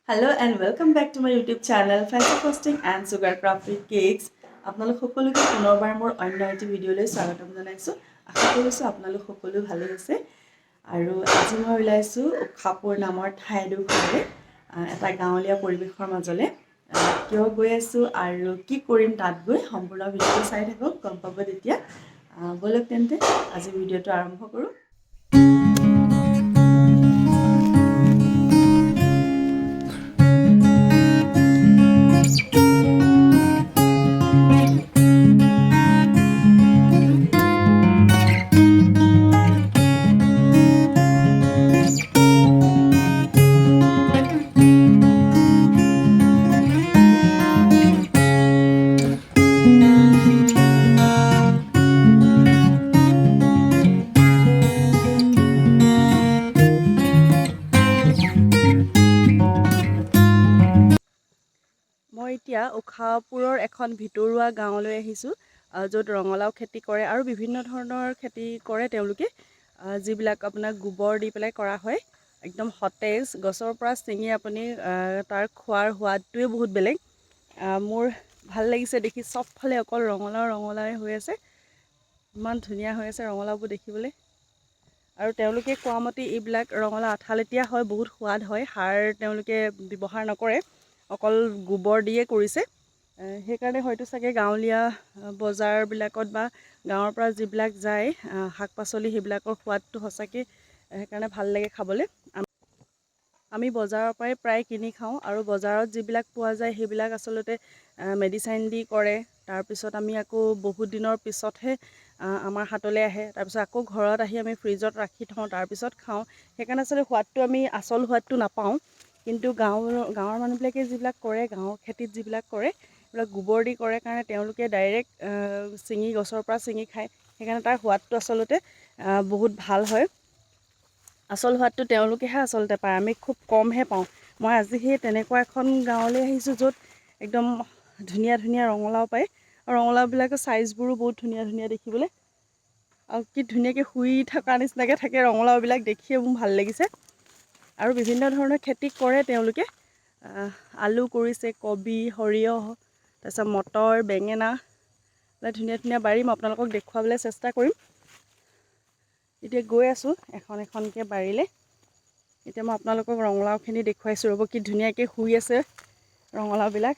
Hello and welcome back to my YouTube channel Fancy Frosting and Sugar Crafted Cakes. আপোনালোক সকলোকে পুনৰবাৰ মোৰ অন্য এটা ভিডিঅ'লৈ স্বাগতম জনাইছো। আশা কৰিছো আপোনালোক সকলো ভালে আছে আৰু আজি মই ওলাইছো খাপুৰ নামৰ ঠাইডোখৰলৈ এটা গাঁৱলীয়া পৰিৱেশৰ মাজলে কিয় গৈ আছো আৰু কি কৰিম তাত গৈ সম্পূৰ্ণ ভিডিঅ'টো চাই থাকক গম পাব তেতিয়া বলক তেন্তে আজি ভিডিঅ'টো আৰম্ভ কৰো। এতিয়া উখাপুৰৰ এখন ভিতৰুৱা গাঁৱলৈ আহিছো য'ত ৰঙালাও খেতি কৰে আৰু বিভিন্ন ধৰণৰ খেতি কৰে তেওঁলোকে যিবিলাক আপোনাৰ গোবৰ দি পেলাই কৰা হয় একদম সতেজ গছৰ পৰা ছিঙি আপুনি তাৰ খোৱাৰ সোৱাদটোৱে বহুত বেলেগ মোৰ ভাল লাগিছে দেখি সবফালে অকল ৰঙালাও হৈ আছে ইমান ধুনীয়া হৈ আছে ৰঙালাওবোৰ দেখিবলৈ আৰু তেওঁলোকে কোৱা মতে এইবিলাক ৰঙালাও আঠালেতিয়া হয় বহুত সোৱাদ হয় সাৰ তেওঁলোকে ব্যৱহাৰ নকৰে অকল গোবৰ দিয়ে কৰিছে সেইকাৰণে হয়তো চাগে গাঁৱলীয়া বজাৰবিলাকত বা গাঁৱৰ পৰা যিবিলাক যায় শাক পাচলি সেইবিলাকৰ সোৱাদটো সঁচাকৈ সেইকাৰণে ভাল লাগে খাবলৈ আমি বজাৰৰ পৰাই প্ৰায় কিনি খাওঁ আৰু বজাৰত যিবিলাক পোৱা যায় সেইবিলাক আচলতে মেডিচাইন দি কৰে তাৰপিছত আমি আকৌ বহুত দিনৰ পিছতহে আমাৰ হাতলৈ আহে তাৰপিছত আকৌ ঘৰত আহি আমি ফ্ৰিজত ৰাখি থওঁ তাৰপিছত খাওঁ সেইকাৰণে আচলতে সোৱাদটো আমি আচল সোৱাদটো নাপাওঁ কিন্তু গাঁৱৰ মানুহবিলাকে যিবিলাক কৰে গাঁৱৰ খেতিত যিবিলাক কৰে এইবিলাক গোবৰ দি কৰে কাৰণে তেওঁলোকে ডাইৰেক্ট ছিঙি গছৰ পৰা ছিঙি খায় সেইকাৰণে তাৰ সোৱাদটো আচলতে বহুত ভাল হয় আচল সোৱাদটো তেওঁলোকেহে আচলতে পায় আমি খুব কমহে পাওঁ মই আজি সেই তেনেকুৱা এখন গাঁৱলৈ আহিছোঁ য'ত একদম ধুনীয়া ধুনীয়া ৰঙালাও পায় আৰু ৰঙালাওবিলাকৰ চাইজবোৰো বহুত ধুনীয়া ধুনীয়া দেখিবলৈ আৰু কি ধুনীয়াকৈ শুই থকা নিচিনাকৈ থাকে ৰঙালাওবিলাক দেখিয়ে মোৰ ভাল লাগিছে আৰু বিভিন্ন ধৰণৰ খেতি কৰে তেওঁলোকে আলু কৰিছে কবি সৰিয়হ তাৰপিছত মটৰ বেঙেনা ধুনীয়া ধুনীয়া বাৰী মই আপোনালোকক দেখুৱাবলৈ চেষ্টা কৰিম এতিয়া গৈ আছোঁ এখনকৈ বাৰীলৈ এতিয়া মই আপোনালোকক ৰঙালাওখিনি দেখুৱাইছোঁ ৰ'ব কি ধুনীয়াকৈ শুই আছে ৰঙালাওবিলাক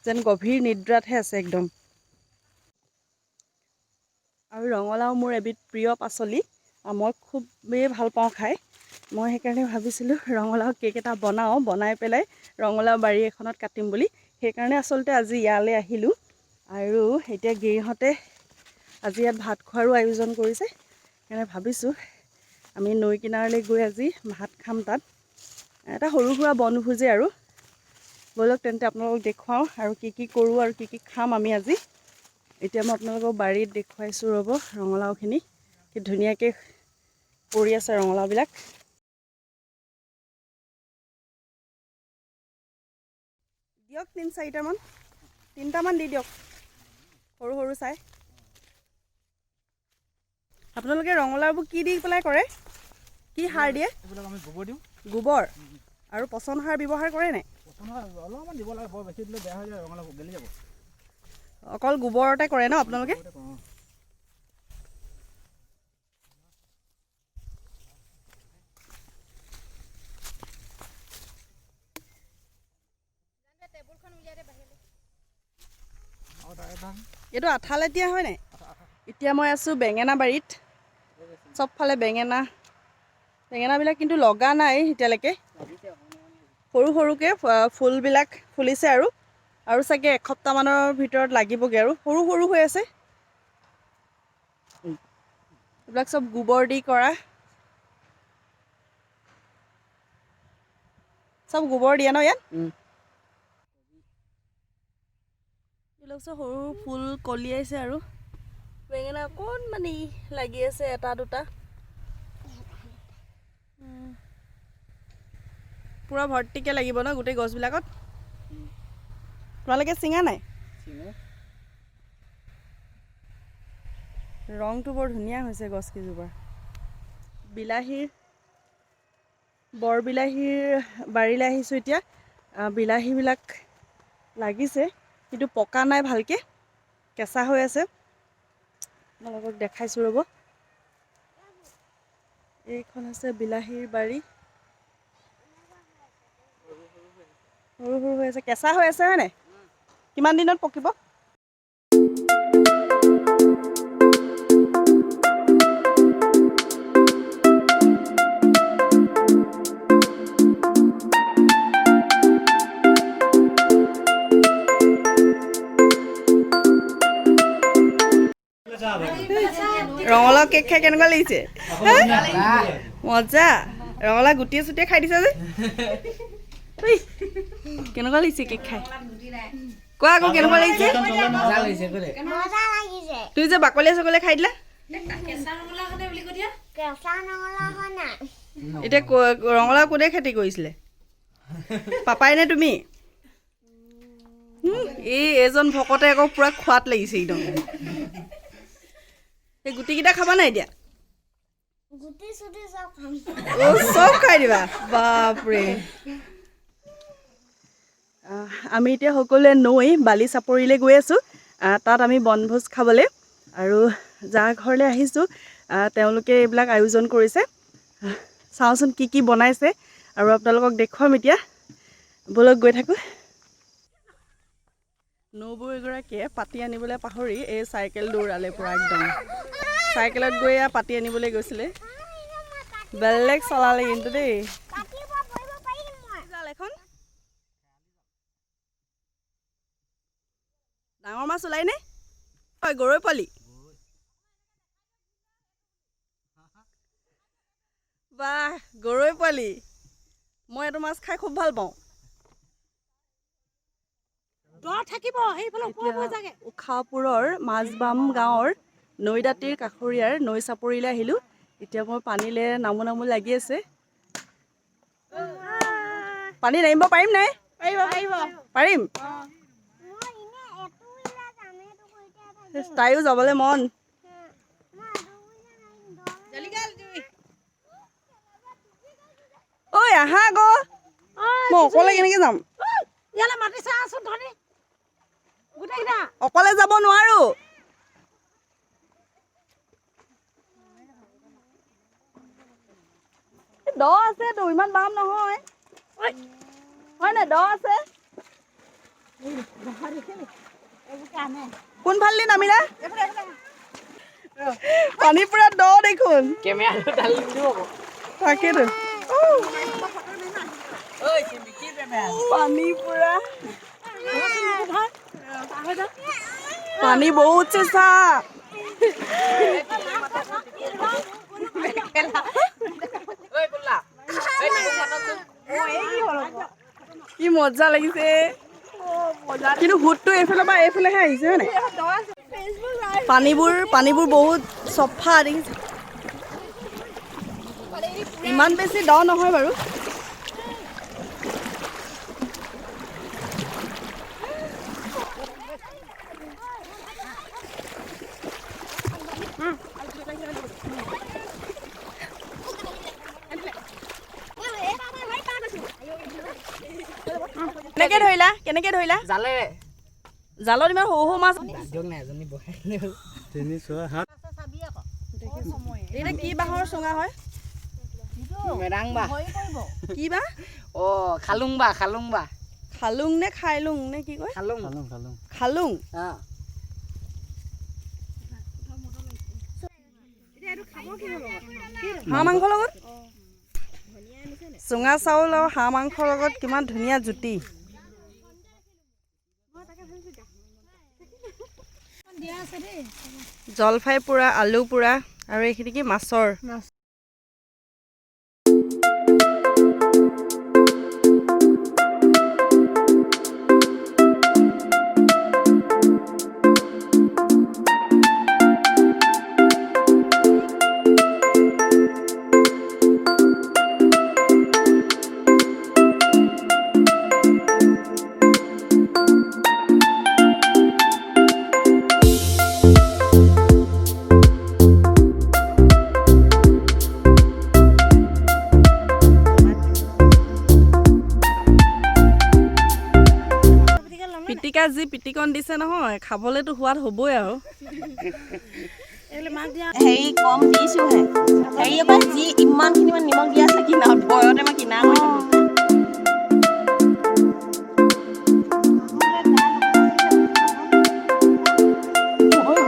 যেন গভীৰ নিদ্ৰাতহে আছে একদম আৰু ৰঙালাও মোৰ এবিধ প্ৰিয় পাচলি মই খুবেই ভাল পাওঁ খাই মই সেইকাৰণে ভাবিছিলোঁ ৰঙালাও কেক এটা বনাই পেলাই ৰঙালাও বাৰী এখনত কাটিম বুলি সেইকাৰণে আচলতে আজি ইয়ালৈ আহিলোঁ আৰু এতিয়া গিৰিহঁতে আজি ইয়াত ভাত খোৱাৰো আয়োজন কৰিছে সেইকাৰণে ভাবিছোঁ আমি নৈ কিনাৰলৈ গৈ আজি ভাত খাম তাত এটা সৰু সুৰা বনভোজে আৰু ব'লক তেন্তে আপোনালোকক দেখুৱাওঁ আৰু কি কৰোঁ আৰু কি খাম আমি আজি এতিয়া মই আপোনালোকক বাৰীত দেখুৱাইছোঁ ৰ'ব ৰঙালাওখিনি কি ধুনীয়াকৈ পৰি আছে ৰঙালাওবিলাক দিয়ক 3-4টামান দি দিয়ক সৰু সৰু চাই আপোনালোকে ৰঙালাওবোৰ কি দি পেলাই কৰে কি সাৰ দিয়ে এইবিলাক আমি গোবৰ দিওঁ গোবৰ আৰু পচন সাৰ ব্যৱহাৰ কৰে নাই অলপমান দিব লাগে বৰ বেছি দিলে বেয়া হৈ যায় ৰঙালাও গেলি যাব অকল গোবৰতে কৰে ন আপোনালোকে এইটো আঠালেতিয়া হয় নাই এতিয়া মই আছোঁ বেঙেনা বাৰীত চবফালে বেঙেনাবিলাক কিন্তু লগা নাই এতিয়ালৈকে সৰু সৰুকৈ ফুলবিলাক ফুলিছে আৰু চাগে এসপ্তাহমানৰ ভিতৰত লাগিবগৈ আৰু সৰু সৰু হৈ আছে এইবিলাক চব গোবৰ দি কৰা চব গোবৰ দিয়ে ন ইয়াত এইবিলাক চব সৰু ফুল কলিয়াইছে আৰু বেঙেনা অকণমানি লাগি আছে এটা দুটা পুৰা ভৰ্তিকৈ লাগিব ন গোটেই গছবিলাকত তোমালোকে ছিঙা নাই ৰংটো বৰ ধুনীয়া হৈছে গছকেইজোপাৰ বিলাহীৰ বৰ বিলাহীৰ বাৰীলৈ আহিছোঁ এতিয়া বিলাহীবিলাক লাগিছে কিন্তু পকা নাই ভালকৈ কেঁচা হৈ আছে আপোনালোকক দেখাইছোঁ ৰ'ব এইখন আছে বিলাহীৰ বাৰী সৰু সৰু হৈ আছে কেঁচা হৈ আছে হয়নে কিমান দিনত পকিব ৰঙালাও কেক খাই কেনেকুৱা লাগিছে মজা ৰঙালাও গুটিয়ে চুটিয়ে খাই দিছে যে কেনেকুৱা লাগিছে কেক খাই কোৱা আকৌ কেনেকুৱা লাগিছে তুই যে বাকলিয়ে চকলিয়ে খাই দিলা এতিয়া ৰঙালাও কোনে খেতি কৰিছিলে পাপাই নে তুমি এজন ভকতে আকৌ পুৰা খোৱাত লাগিছে একদম এই গুটিকেইটা খাবা নাই এতিয়া চব খাই দিবা বাপৰে আমি এতিয়া সকলোৱে নৈ বালি চাপৰিলৈ গৈ আছোঁ তাত আমি বনভোজ খাবলৈ আৰু যাৰ ঘৰলৈ আহিছোঁ তেওঁলোকে এইবিলাক আয়োজন কৰিছে চাওঁচোন কি কি বনাইছে আৰু আপোনালোকক দেখুৱাম এতিয়া বলক গৈ থাকোঁ নবৌ এগৰাকীয়ে পাতি আনিবলৈ পাহৰি এই চাইকেল দৌৰালে পুৰা একদম চাইকেলত গৈ পাতি আনিবলৈ গৈছিলে বেলেগ চলালে কিন্তু দেই এখন ডাঙৰ মাছ ওলাই নে হয় গৰৈ পোৱালি বাহ গৰৈ পোৱালি মই এইটো মাছ খাই খুব ভাল পাওঁ উখাপুৰৰ মাজবাম গাঁৱৰ নৈদাঁতিৰ কাষৰীয়াৰ নৈ চাপৰিলৈ আহিলোঁ এতিয়া মই পানীলৈ নামো নামো লাগি আছে পানী নামিব পাৰিম নাই পাৰিম তাইও যাবলৈ মন ঐ আহা আকৌ মই অকলে কেনেকৈ যাম অকলে যাব নোৱাৰো দ আছে তো ইমান বাম নহয় হয় নাই দ আছে কোনফালে নামিলা পানী পুৰা দ দেখোন তাকেতো পানী পুৰা পানী বহুত চেঁচা কি মজা লাগিছে কিন্তু ভূতটো এইফালৰ পৰা এইফালেহে আহিছে হয় নাই পানীবোৰ বহুত চফা দেখিছে ইমান বেছি দ নহয় বাৰু কেনেকে ধৰিলা জালেৰে জালত ইমান সৰু সৰু মাছ এতিয়া কি বাঁহৰ চুঙা হয় কি বা খালুং নে খাইলুং নে কি কয় খালুং হাঁহ মাংসৰ লগত চুঙা চাউল আৰু হাঁহ মাংসৰ লগত কিমান ধুনীয়া জুতি জলফাই পোৰা আলু পোৰা আৰু এইখিনি কি মাছৰ পিটিকা যি পিটিকন দিছে নহয় খাবলেতো সোৱাদ হ'বই আৰু হেৰি কম দিছোহে হেৰি আকৌ যি ইমানখিনি মান নিমখ দিয়া আছে কিনা বয়তে মই কিনা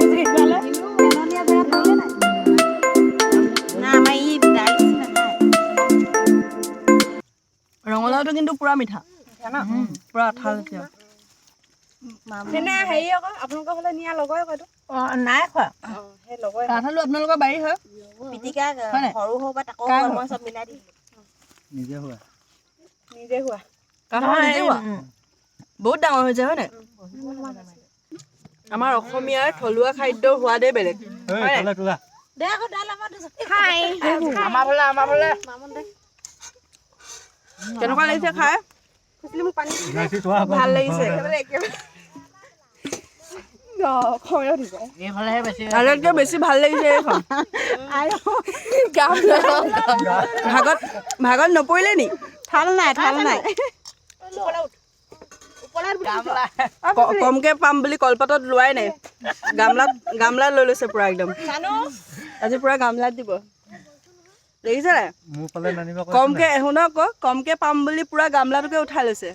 কৰি থলো ৰঙালাওটো কিন্তু পুৰা মিঠা পুৰা আঠা লেখিয়া হেৰি আকৌ আপোনালোকৰ ফালে নিয়া লগৰে কয়তো নাই খোৱা সেই লগৰে কাঠালু আপোনালোকৰ বাৰী হয় পিটিকা সৰু হওক বা তাকো মই চব মিলাই দিছিলো নিজে হোৱা কাঠালু নিজে হোৱা বহুত ডাঙৰ হৈছে হয় নাই আমাৰ অসমীয়াৰ থলুৱা খাদ্যৰ সোৱাদেই বেলেগ দে আকৌ দাল খাই আমাৰ ফালে কেনেকুৱা লাগিছে খাই ভাল লাগিছে আটাইতকৈ বেছি ভাল লাগিছে এইখন ভাগত নপৰিলে নি থাল নাই কমকে পাম বুলি কলপাতত লোৱাই নাই গামলাত লৈ লৈছে পুৰা একদম আজি পুৰা গামলাত দিব দেখিছে নাই কমকে শুনক আকৌ কমকে পাম বুলি পুৰা গামলাটোকে উঠাই লৈছে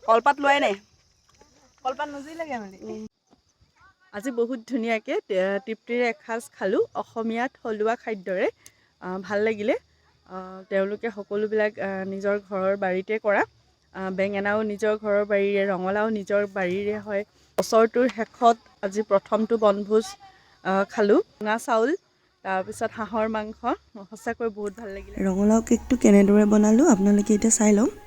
কলপাত লোৱাই নাই কলপাত নুজিলেগে মানে আজি বহুত ধুনীয়াকৈ তৃপ্তিৰে এসাঁজ খালোঁ অসমীয়া থলুৱা খাদ্যৰে ভাল লাগিলে তেওঁলোকে সকলোবিলাক নিজৰ ঘৰৰ বাৰীতে কৰা বেঙেনাও নিজৰ ঘৰৰ বাৰীৰে ৰঙালাও নিজৰ বাৰীৰে হয় বছৰটোৰ শেষত আজি প্ৰথমটো বনভোজ খালোঁ ৰঙা চাউল তাৰপিছত হাঁহৰ মাংস সঁচাকৈ বহুত ভাল লাগিলে ৰঙালাও কেকটো কেনেদৰে বনালোঁ আপোনালোকে এতিয়া চাই লওক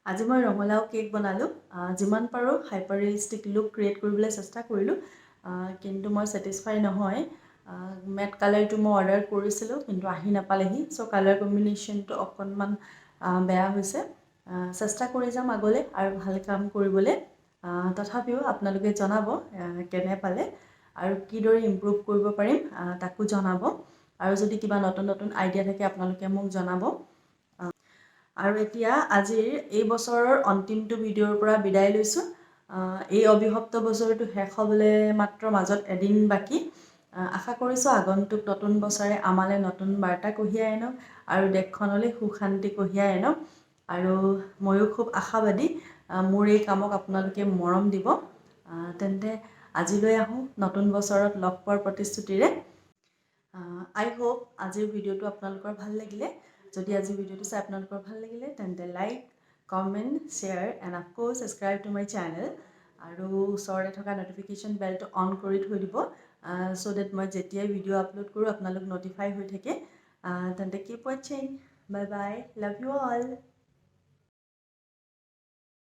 আজি মই ৰঙালাও কেক বনালোঁ যিমান পাৰোঁ হাইপাৰ ৰিয়েলিষ্টিক লুক ক্ৰিয়েট কৰিবলৈ চেষ্টা কৰিলোঁ কিন্তু মই ছেটিছফাই নহয় মেট কালাৰটো মই অৰ্ডাৰ কৰিছিলোঁ কিন্তু আহি নাপালেহি চ' কালাৰ কম্বিনেশ্যনটো অকণমান বেয়া হৈছে চেষ্টা কৰি যাম আগলৈ আৰু ভাল কাম কৰিবলৈ তথাপিও আপোনালোকে জনাব কেনে পালে আৰু কিদৰে ইমপ্ৰুভ কৰিব পাৰিম তাকো জনাব আৰু যদি কিবা নতুন নতুন আইডিয়া থাকে আপোনালোকে মোক জনাব আৰু এতিয়া আজিৰ এই বছৰৰ অন্তিমটো ভিডিঅ'ৰ পৰা বিদায় লৈছোঁ এই অবিভক্ত বছৰটো শেষ হ'বলৈ মাত্ৰ মাজত এদিন বাকী আশা কৰিছোঁ আগন্তুক নতুন বছৰে আমালৈ নতুন বাৰ্তা কঢ়িয়াই আনক আৰু দেশখনলৈ সুখ শান্তি কঢ়িয়াই আনক আৰু ময়ো খুব আশাবাদী মোৰ এই কামক আপোনালোকে মৰম দিব তেন্তে আজিলৈ আহোঁ নতুন বছৰত লগ পোৱাৰ প্ৰতিশ্ৰুতিৰে আই হোপ আজিৰ ভিডিঅ'টো আপোনালোকৰ ভাল লাগিলে যদি আজিৰ ভিডিঅ'টো চাই আপোনালোকৰ ভাল লাগিলে তেন্তে like comment share and of course subscribe to my channel আৰু ওচৰতে থকা ন'টিফিকেশ্যন বেলটো অন কৰি থৈ দিব ছ' ডেট মই যেতিয়াই ভিডিঅ' আপলোড কৰোঁ আপোনালোক ন'টিফাই হৈ থাকে তেন্তে কিপ ৱাচিং bye bye love you all